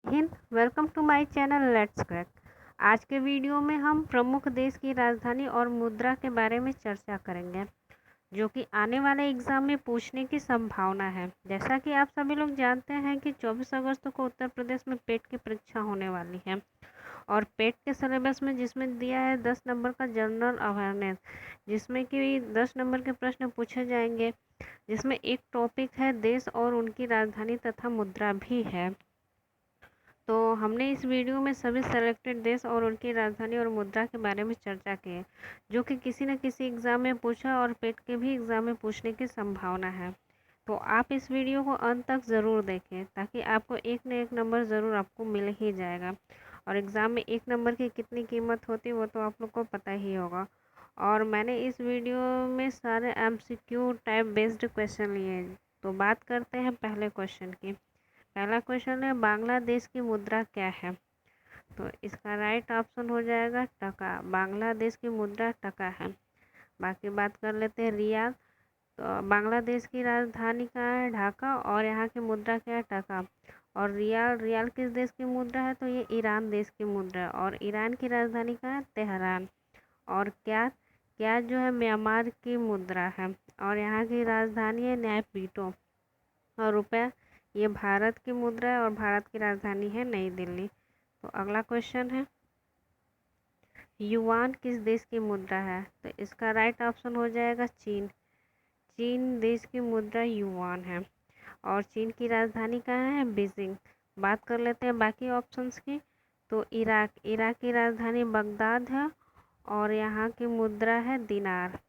Hind welcome to my channel let's crack. आज के video में हम प्रमुख देश की राजधानी और मुद्रा के बारे में चर्चा करेंगे जो कि आने वाले एग्ज़ाम में पूछने की संभावना है। जैसा कि आप सभी लोग जानते हैं कि 24 अगस्त को उत्तर प्रदेश में पेट की परीक्षा होने वाली है और पेट के सिलेबस में जिसमें दिया है 10 नंबर का जनरल अवेयरनेस, जिसमें कि 10 नंबर के प्रश्न पूछे जाएंगे, जिसमें एक टॉपिक है देश और उनकी राजधानी तथा मुद्रा भी है। तो हमने इस वीडियो में सभी सेलेक्टेड देश और उनकी राजधानी और मुद्रा के बारे में चर्चा की है जो कि किसी न किसी एग्ज़ाम में पूछा और पेट के भी एग्ज़ाम में पूछने की संभावना है। तो आप इस वीडियो को अंत तक ज़रूर देखें ताकि आपको एक न एक नंबर ज़रूर आपको मिल ही जाएगा। और एग्ज़ाम में एक नंबर की कितनी कीमत होती है वो तो आप लोग को पता ही होगा। और मैंने इस वीडियो में सारे MCQ टाइप बेस्ड क्वेश्चन लिए हैं। तो बात करते हैं पहले क्वेश्चन की। पहला क्वेश्चन है बांग्लादेश की मुद्रा क्या है। तो इसका राइट ऑप्शन हो जाएगा टका। बांग्लादेश की मुद्रा टका है। बाकी बात कर लेते हैं रियाल। तो बांग्लादेश की राजधानी कहाँ है, ढाका, और यहाँ की मुद्रा क्या है, टका। और रियाल रियाल किस देश की मुद्रा है, तो ये ईरान देश की मुद्रा है और ईरान की राजधानी कहाँ है, तेहरान। और क्या क्या जो है म्यांमार की मुद्रा है और यहाँ की राजधानी है नैपीटो। और रुपया ये भारत की मुद्रा है और भारत की राजधानी है नई दिल्ली। तो अगला क्वेश्चन है युआन किस देश की मुद्रा है। तो इसका राइट ऑप्शन हो जाएगा चीन। चीन देश की मुद्रा युआन है और चीन की राजधानी कहाँ है, बीजिंग। बात कर लेते हैं बाकी ऑप्शंस की। तो इराक इराक की राजधानी बगदाद है और यहाँ की मुद्रा है दिनार।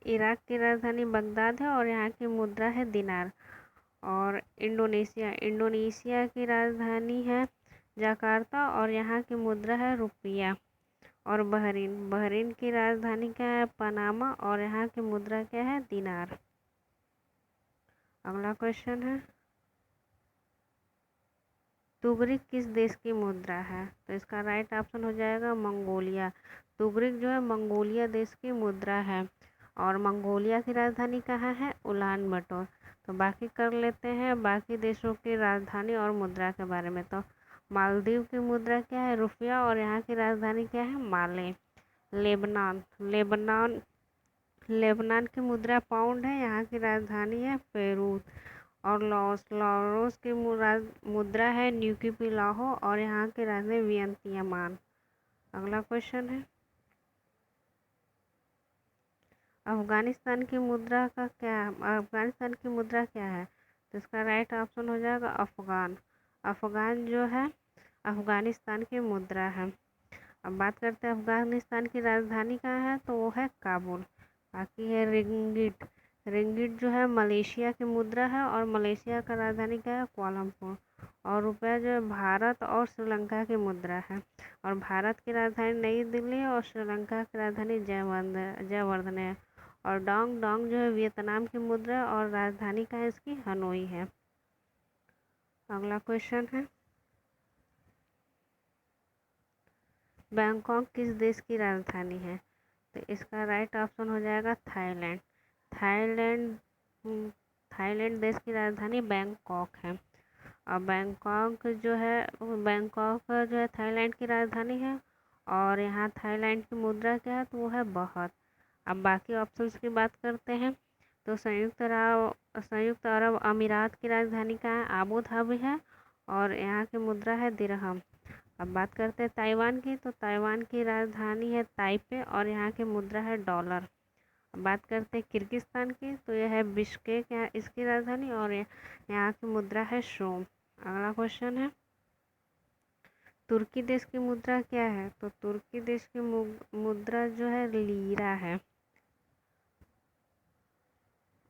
इराक की राजधानी बगदाद है और यहाँ की मुद्रा है दिनार। और इंडोनेशिया की राजधानी है जकार्ता और यहाँ की मुद्रा है रुपया। और बहरीन की राजधानी क्या है, पनामा, और यहाँ की मुद्रा क्या है, दिनार। अगला क्वेश्चन है तुगरिक किस देश की मुद्रा है। तो इसका राइट ऑप्शन हो जाएगा मंगोलिया। तुगरिक जो है मंगोलिया देश की मुद्रा है और मंगोलिया की राजधानी कहाँ है, उलान बटोर। तो बाकी कर लेते हैं बाकी देशों की राजधानी और मुद्रा के बारे में। तो मालदीव की मुद्रा क्या है, रुपया, और यहाँ की राजधानी क्या है, माले। लेबनान लेबनान की मुद्रा पाउंड है, यहाँ की राजधानी है पेरूत। और लाओस की मुद्रा है न्यूक्विलाहो और यहाँ की राजधानी वियंतियामान। अगला क्वेश्चन है अफगानिस्तान की मुद्रा क्या है। तो इसका राइट ऑप्शन हो जाएगा अफगान। अफगान जो है अफगानिस्तान की मुद्रा है। अब बात करते हैं अफगानिस्तान की राजधानी कहाँ है, तो वो है काबुल। बाकी है रिंगिट। रिंगिट जो है मलेशिया की मुद्रा है और मलेशिया का राजधानी क्या है, कुआलालंपुर। और रुपया जो है भारत और श्रीलंका की मुद्रा है और भारत की राजधानी नई दिल्ली है और श्रीलंका की राजधानी जयवर्धने है। और डोंग डोंग जो है वियतनाम की मुद्रा है और राजधानी का है इसकी हनोई है। अगला क्वेश्चन है बैंकॉक किस देश की राजधानी है। तो इसका राइट ऑप्शन हो जाएगा थाईलैंड। थाईलैंड थाईलैंड देश की राजधानी बैंकॉक है और बैंकॉक जो है थाईलैंड की राजधानी है और यहाँ थाईलैंड की मुद्रा क्या है, तो वो है बाहत। अब बाकी ऑप्शंस की बात करते हैं। तो संयुक्त अरब अमीरात की राजधानी का है, आबू धाबी है और यहाँ की मुद्रा है दिरहम। अब बात करते हैं ताइवान की। तो ताइवान की राजधानी है ताइपे और यहाँ की मुद्रा है डॉलर। अब बात करते हैं किर्गिस्तान की। तो यह है बिश्केक यहाँ इसकी राजधानी और यहाँ की मुद्रा है शोम। अगला क्वेश्चन है तुर्की देश की मुद्रा क्या है। तो तुर्की देश की मुद्रा जो है लीरा है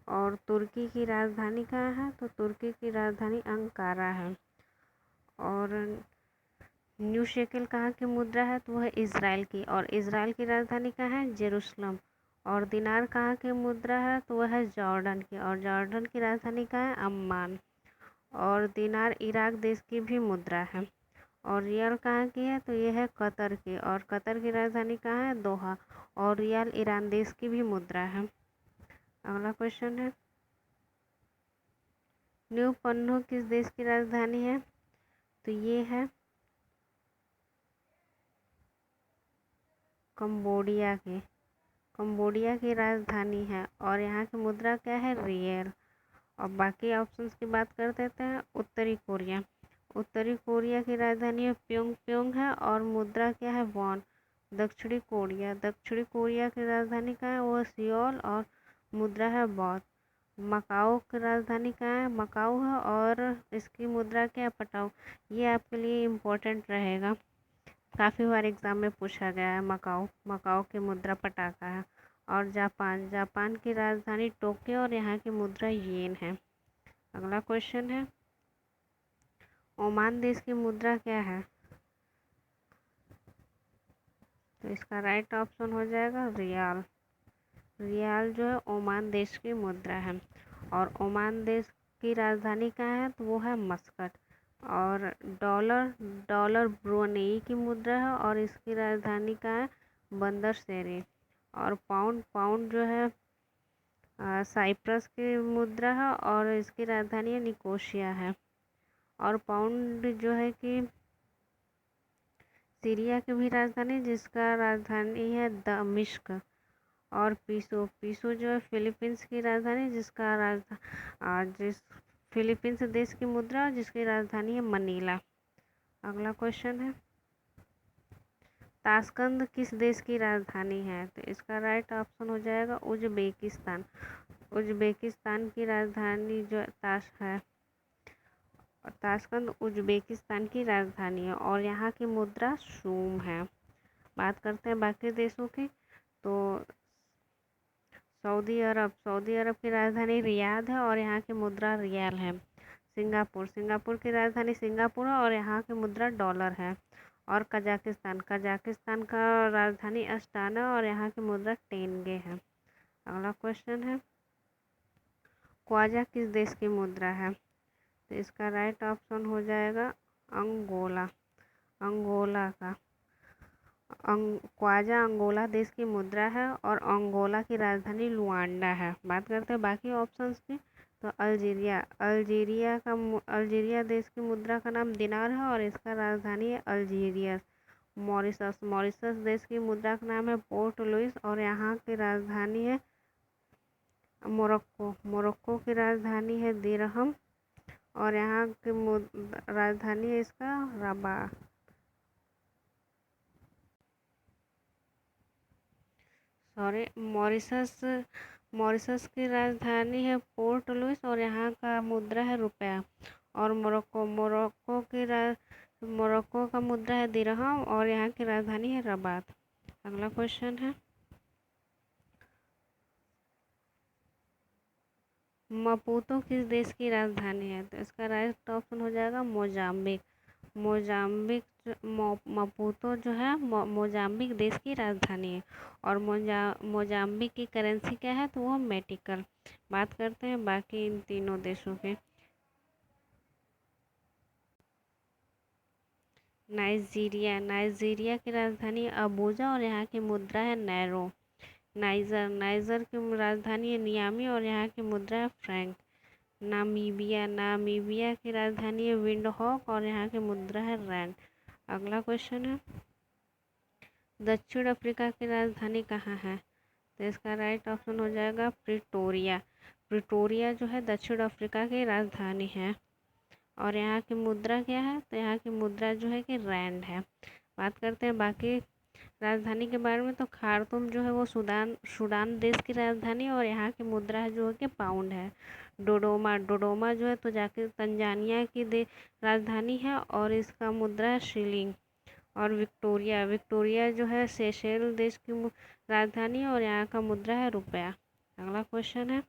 और तुर्की की राजधानी कहाँ है, तो तुर्की की राजधानी अंकारा है। और न्यू शेकल कहाँ की मुद्रा है, तो वह इज़राइल की और इज़राइल की राजधानी कहाँ है, जेरूसलम। और दिनार कहाँ की मुद्रा है, तो वह है जॉर्डन की और जॉर्डन की राजधानी कहाँ है, अम्मान। और दिनार इराक देश की भी मुद्रा है। और रियाल कहाँ की है, तो यह है कतर की और कतर की राजधानी कहाँ है, दोहा। और रियाल ईरान देश की भी मुद्रा है। अगला क्वेश्चन है न्यू पन्नू किस देश की राजधानी है? तो ये है कंबोडिया की राजधानी है और यहाँ की मुद्रा क्या है? रियल। और बाकी ऑप्शंस की बात कर देते हैं। उत्तरी कोरिया की राजधानी है प्योंगयांग है और मुद्रा क्या है? वॉन। दक्षिणी कोरिया की राजधानी कहाँ है? वो सियोल और मुद्रा है बाथ। मकाओ की राजधानी कहाँ है? मकाओ है और इसकी मुद्रा क्या है? पटाओ। ये आपके लिए इम्पोर्टेंट रहेगा, काफ़ी बार एग्जाम में पूछा गया है। मकाओ की मुद्रा पटाखा है। और जापान की राजधानी टोक्यो और यहाँ की मुद्रा येन है। अगला क्वेश्चन है, ओमान देश की मुद्रा क्या है? तो इसका राइट ऑप्शन हो जाएगा रियाल। रियाल जो है ओमान देश की मुद्रा है। और ओमान देश की राजधानी कहाँ है? तो वो है मस्कट। और डॉलर ब्रुनेई की मुद्रा है और इसकी राजधानी कहाँ है? बंदर शेरी। और पाउंड जो है साइप्रस की मुद्रा है और इसकी राजधानी है निकोशिया है। और पाउंड जो है कि सीरिया की भी राजधानी, जिसका राजधानी है दमिश्क। और पीसो जो है फिलीपींस की राजधानी, जिस फिलीपींस देश की मुद्रा जिसकी राजधानी है मनीला। अगला क्वेश्चन है, ताशकंद किस देश की राजधानी है? तो इसका राइट ऑप्शन हो जाएगा उज्बेकिस्तान की राजधानी जो ताशकंद उज्बेकिस्तान की राजधानी है और यहाँ की मुद्रा सूम है। बात करते हैं बाकी देशों की। तो सऊदी अरब की राजधानी रियाद है और यहाँ की मुद्रा रियाल है। सिंगापुर की राजधानी सिंगापुर है और यहाँ की मुद्रा डॉलर है। और कजाकिस्तान का राजधानी अस्टाना और यहाँ की मुद्रा टेंगे है। अगला क्वेश्चन है, ख्वाजा किस देश की मुद्रा है? तो इसका राइट ऑप्शन हो जाएगा अंगोला का। ख्वाजा अंगोला देश की मुद्रा है और अंगोला की राजधानी लुआंडा है। बात करते हैं बाकी ऑप्शंस की। तो अल्जीरिया देश की मुद्रा का नाम दिनार है और इसका राजधानी है अल्जीरियस। मॉरिशस देश की मुद्रा का नाम है पोर्ट लुइस और यहाँ की राजधानी है मोरक्को की राजधानी है दिरहम और यहाँ की राजधानी है इसका रबात। मॉरिशस की राजधानी है पोर्ट लुइस और यहाँ का मुद्रा है रुपया। और मोरक्को का मुद्रा है दिरहम और यहाँ की राजधानी है रबात। अगला क्वेश्चन है, मपूतो किस देश की राजधानी है? तो इसका राइट ऑप्शन हो जाएगा मपूतो जो है मोजाम्बिक देश की राजधानी है और मोजाम्बिक की करेंसी क्या है? तो वो मेटिकल। बात करते हैं बाकी इन तीनों देशों के। नाइजीरिया की राजधानी अबूजा और यहाँ की मुद्रा है नैरो। नाइजर की राजधानी है नियामी और यहाँ की मुद्रा है फ्रैंक। नामीबिया की राजधानी है विंडहॉक और यहाँ की मुद्रा है रैंड। अगला क्वेश्चन है, दक्षिण अफ्रीका की राजधानी कहाँ है? तो इसका राइट ऑप्शन हो जाएगा प्रिटोरिया जो है दक्षिण अफ्रीका की राजधानी है और यहाँ की मुद्रा क्या है? तो यहाँ की मुद्रा जो है कि रैंड है। बात करते हैं बाकी राजधानी के बारे में। तो खार्तूम जो है वो सूडान देश की राजधानी और यहाँ की मुद्रा जो है कि पाउंड है। डोडोमा जो है तो जाके तंजानिया की राजधानी है और इसका मुद्रा है शिलिंग। और विक्टोरिया जो है सेशेल देश की राजधानी और यहाँ का मुद्रा है रुपया। अगला क्वेश्चन है,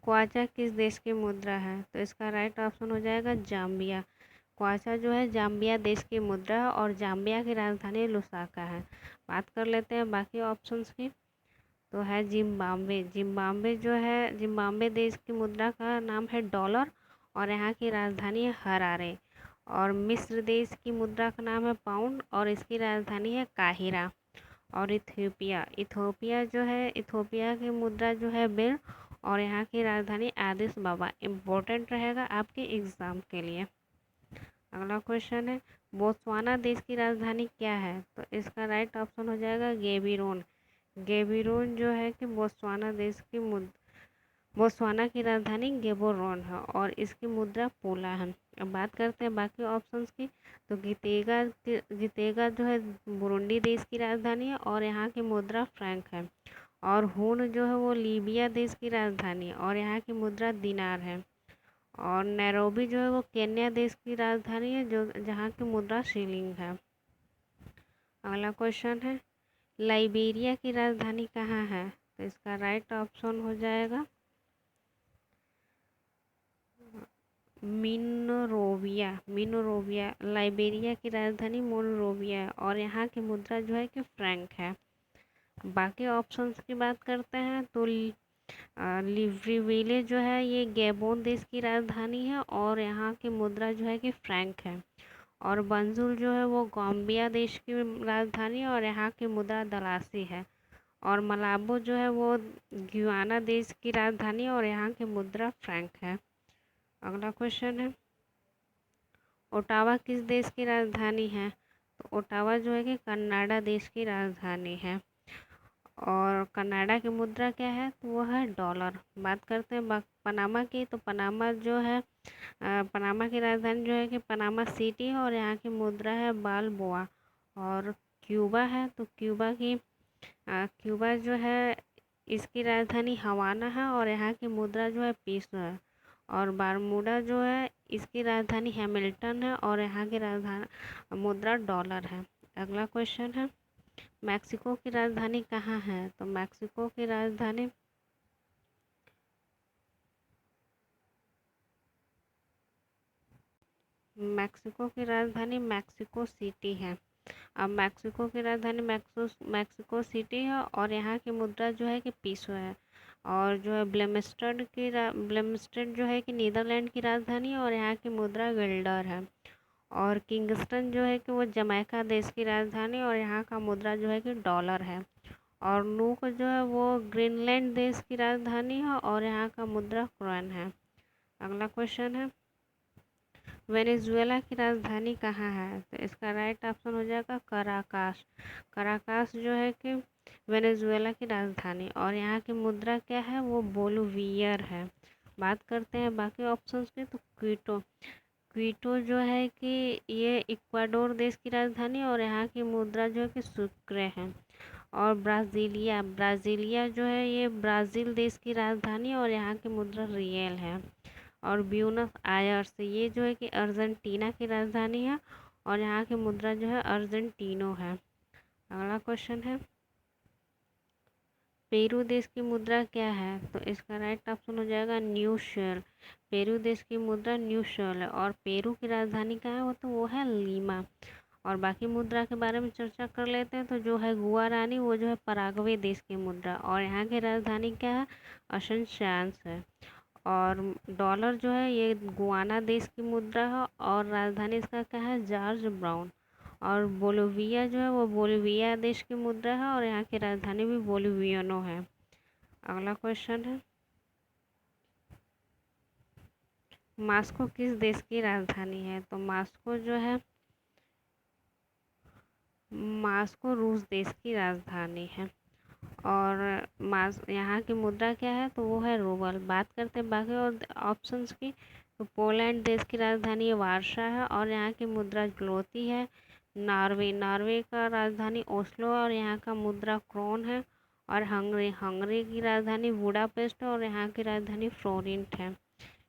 क्वाचा किस देश की मुद्रा है? तो इसका राइट ऑप्शन हो जाएगा जाम्बिया। क्वाचा जो है जाम्बिया देश की मुद्रा है और जाम्बिया की राजधानी लुसाका है। बात कर लेते हैं बाकी ऑप्शंस की। तो है जिम्बाब्वे देश की मुद्रा का नाम है डॉलर और यहाँ की राजधानी है हरारे। और मिस्र देश की मुद्रा का नाम है पाउंड और इसकी राजधानी है काहिरा। और इथोपिया की मुद्रा जो है बिर और यहाँ की राजधानी एडिस अबाबा। इम्पोर्टेंट रहेगा आपके एग्ज़ाम के लिए। अगला क्वेश्चन है, बोत्सवाना देश की राजधानी क्या है? तो इसका राइट ऑप्शन हो जाएगा गेबिरोन। गेबिरोन जो है कि बोत्सवाना की राजधानी गेबोरोन है और इसकी मुद्रा पोला है। अब बात करते हैं बाकी ऑप्शंस की। तो गितेगा जो है बुरुंडी देश की राजधानी है और यहाँ की मुद्रा फ्रैंक है। और हून जो है वो लीबिया देश की राजधानी है और यहाँ की मुद्रा दिनार है। और नैरोबी जो है वो केन्या देश की राजधानी है जहाँ की मुद्रा शिलिंग है। अगला क्वेश्चन है, लाइबेरिया की राजधानी कहाँ है? तो इसका राइट ऑप्शन हो जाएगा मिनोरोविया। लाइबेरिया की राजधानी मोनरोविया है और यहाँ की मुद्रा जो है कि फ्रैंक है। बाकी ऑप्शंस की बात करते हैं तो लिब्रेविले जो है ये गैबोन देश की राजधानी है और यहाँ की मुद्रा जो है कि फ्रैंक है। और बंजुल जो है वो गाम्बिया देश की राजधानी है और यहाँ की मुद्रा दलासी है। और मलाबो जो है वो गुयाना देश की राजधानी है और यहाँ की मुद्रा फ्रैंक है। अगला क्वेश्चन है, ओटावा किस देश की राजधानी है? तो ओटावा जो है कि कनाडा देश की राजधानी है और कनाडा की मुद्रा क्या है? तो वो है डॉलर। बात करते हैं पनामा की। तो पनामा जो है पनामा की राजधानी जो है कि पनामा सिटी है और यहाँ की मुद्रा है बालबोआ। और क्यूबा है तो क्यूबा जो है इसकी राजधानी हवाना है और यहाँ की मुद्रा जो है पीसो है। और बारमूडा जो है इसकी राजधानी हैमिल्टन है और यहाँ की राजधानी मुद्रा डॉलर है। अगला क्वेश्चन है, मैक्सिको की राजधानी कहाँ है? तो मैक्सिको की राजधानी मैक्सिको सिटी है। अब मैक्सिको की राजधानी मैक्सिको सिटी है और यहाँ की मुद्रा जो है कि पीसो है। और जो है ब्लेमस्टेड जो है कि नीदरलैंड की राजधानी है और यहाँ की मुद्रा गिल्डर है। और किंगस्टन जो है कि वो जमैका देश की राजधानी और यहाँ का मुद्रा जो है कि डॉलर है। और नूक जो है वो ग्रीनलैंड देश की राजधानी है और यहाँ का मुद्रा क्रोन है। अगला क्वेश्चन है, वेनेजुएला की राजधानी कहाँ है? तो इसका राइट ऑप्शन हो जाएगा कराकास। कराकास जो है कि वेनेजुएला की राजधानी और यहाँ की मुद्रा क्या है? वो बोलिवियर है। बात करते हैं बाकी ऑप्शंस की। तो क्विटो जो है कि ये इक्वाडोर देश की राजधानी और यहाँ की मुद्रा जो है कि सुक्रे है। और ब्राज़ीलिया जो है ये ब्राज़ील देश की राजधानी और यहाँ की मुद्रा रियल है। और ब्यूनस आयर्स ये जो है कि अर्जेंटीना की राजधानी है और यहाँ की मुद्रा जो है अर्जेंटीनो है। अगला क्वेश्चन है, पेरू देश की मुद्रा क्या है? तो इसका राइट ऑप्शन हो जाएगा न्यू शेल। पेरू देश की मुद्रा न्यू शेल है। और पेरू की राजधानी कहाँ है? वो है लीमा। और बाकी मुद्रा के बारे में चर्चा कर लेते हैं। तो जो है गुआरानी वो जो है पराग्वे देश की मुद्रा और यहाँ की राजधानी क्या है? असेंशियान्स है। और डॉलर जो है ये गुआना देश की मुद्रा है और राजधानी इसका क्या है? George brown. और बोलिविया जो है वो बोलिविया देश की मुद्रा है और यहाँ की राजधानी भी बोलिवियनो है। अगला क्वेश्चन है, मास्को किस देश की राजधानी है? तो मास्को रूस देश की राजधानी है। और यहाँ की मुद्रा क्या है? तो वो है रूबल। बात करते हैं बाकी और ऑप्शंस की। तो पोलैंड देश की राजधानी वार्सा है और यहाँ की मुद्रा ज्लोती है। नॉर्वे का राजधानी ओस्लो और यहाँ का मुद्रा क्रोन है। और हंगरी की राजधानी बुडापेस्ट है और यहाँ की राजधानी फ्लोरेंट है।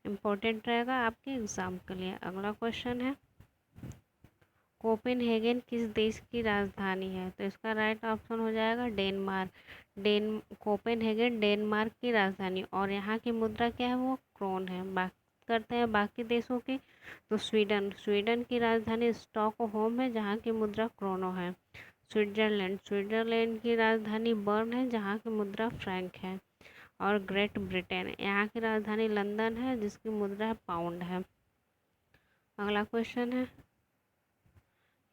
इम्पोर्टेंट रहेगा आपके एग्ज़ाम के लिए। अगला क्वेश्चन है, कोपेनहेगन किस देश की राजधानी है? तो इसका राइट ऑप्शन हो जाएगा डेनमार्क। कोपेनहेगन डेनमार्क की राजधानी और यहाँ की मुद्रा क्या है? वो क्रोन है। बात करते हैं बाकी देशों की। तो स्वीडन की राजधानी स्टॉकहोम है जहाँ की मुद्रा क्रोनो है। स्विट्जरलैंड की राजधानी बर्न है जहाँ की मुद्रा फ्रैंक है। और ग्रेट ब्रिटेन यहाँ की राजधानी लंदन है जिसकी मुद्रा पाउंड है। अगला क्वेश्चन है,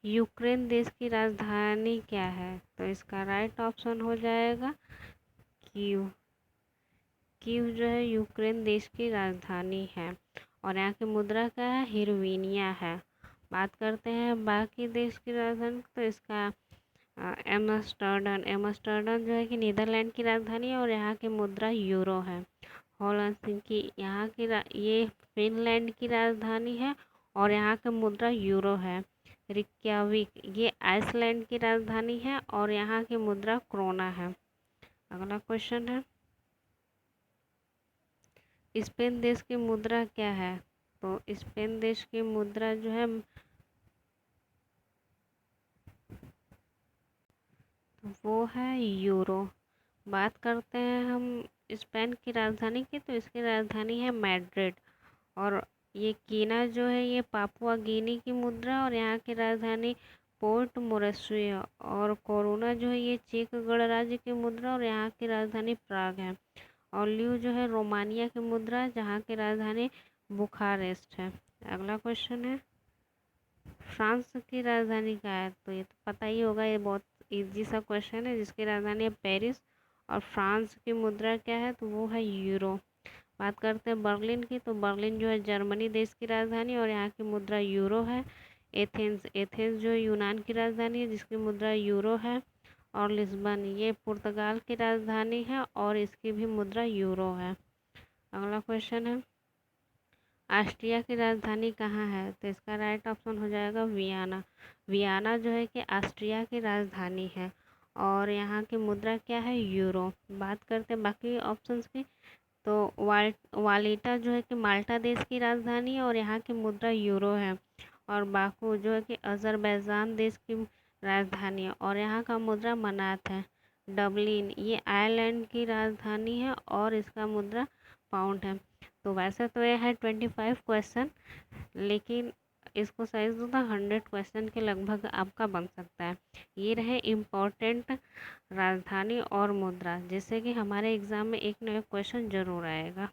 यूक्रेन देश की राजधानी क्या है? तो इसका राइट ऑप्शन हो जाएगा कीव जो है यूक्रेन देश की राजधानी है और यहाँ की मुद्रा क्या है, हिरवीनिया है। बात करते हैं बाकी देश की राजधानी, तो इसका एम्स्टर्डम जो है कि नीदरलैंड की राजधानी है और यहाँ की मुद्रा यूरो है। हेलसिंकी यहाँ की ये फिनलैंड की राजधानी है और यहाँ की मुद्रा यूरो है। रिक्याविक ये आइसलैंड की राजधानी है और यहाँ की मुद्रा क्रोना है। अगला क्वेश्चन है, स्पेन देश की मुद्रा क्या है? तो स्पेन देश की मुद्रा जो है वो है यूरो। बात करते हैं हम स्पेन की राजधानी की, तो इसकी राजधानी है मैड्रिड और ये कीना जो है ये पापुआ गिनी की मुद्रा और यहाँ की राजधानी पोर्ट मोरेस्वी है और कोरोना जो है ये चेक गणराज्य की मुद्रा और यहाँ की राजधानी प्राग है। और ल्यू जो है रोमानिया की मुद्रा जहाँ की राजधानी बुखारेस्ट है। अगला क्वेश्चन है, फ्रांस की राजधानी क्या है? तो ये तो पता ही होगा, ये बहुत इजी सा क्वेश्चन है, जिसकी राजधानी है पेरिस और फ्रांस की मुद्रा क्या है? तो वो है यूरो। बात करते हैं बर्लिन की, तो बर्लिन जो है जर्मनी देश की राजधानी और यहाँ की मुद्रा यूरो है। एथेंस जो यूनान की राजधानी है जिसकी मुद्रा यूरो है। और लिस्बन ये पुर्तगाल की राजधानी है और इसकी भी मुद्रा यूरो है। अगला क्वेश्चन है, ऑस्ट्रिया की राजधानी कहाँ है? तो इसका राइट ऑप्शन हो जाएगा वियना। वियना जो है कि ऑस्ट्रिया की राजधानी है और यहाँ की मुद्रा क्या है? यूरो। बात करते हैं बाकी ऑप्शंस की, तो वालिटा जो है कि माल्टा देश की राजधानी है और यहाँ की मुद्रा यूरो है। और बाकू जो है कि अज़रबैजान देश की राजधानी है और यहाँ का मुद्रा मनात है। डबलिन ये आयरलैंड की राजधानी है और इसका मुद्रा पाउंड है। तो वैसे तो ये है 25 क्वेश्चन, लेकिन इसको साइज दो तो 100 क्वेश्चन के लगभग आपका बन सकता है। ये रहे इम्पोर्टेंट राजधानी और मुद्रा, जिससे कि हमारे एग्ज़ाम में एक न एक क्वेश्चन ज़रूर आएगा।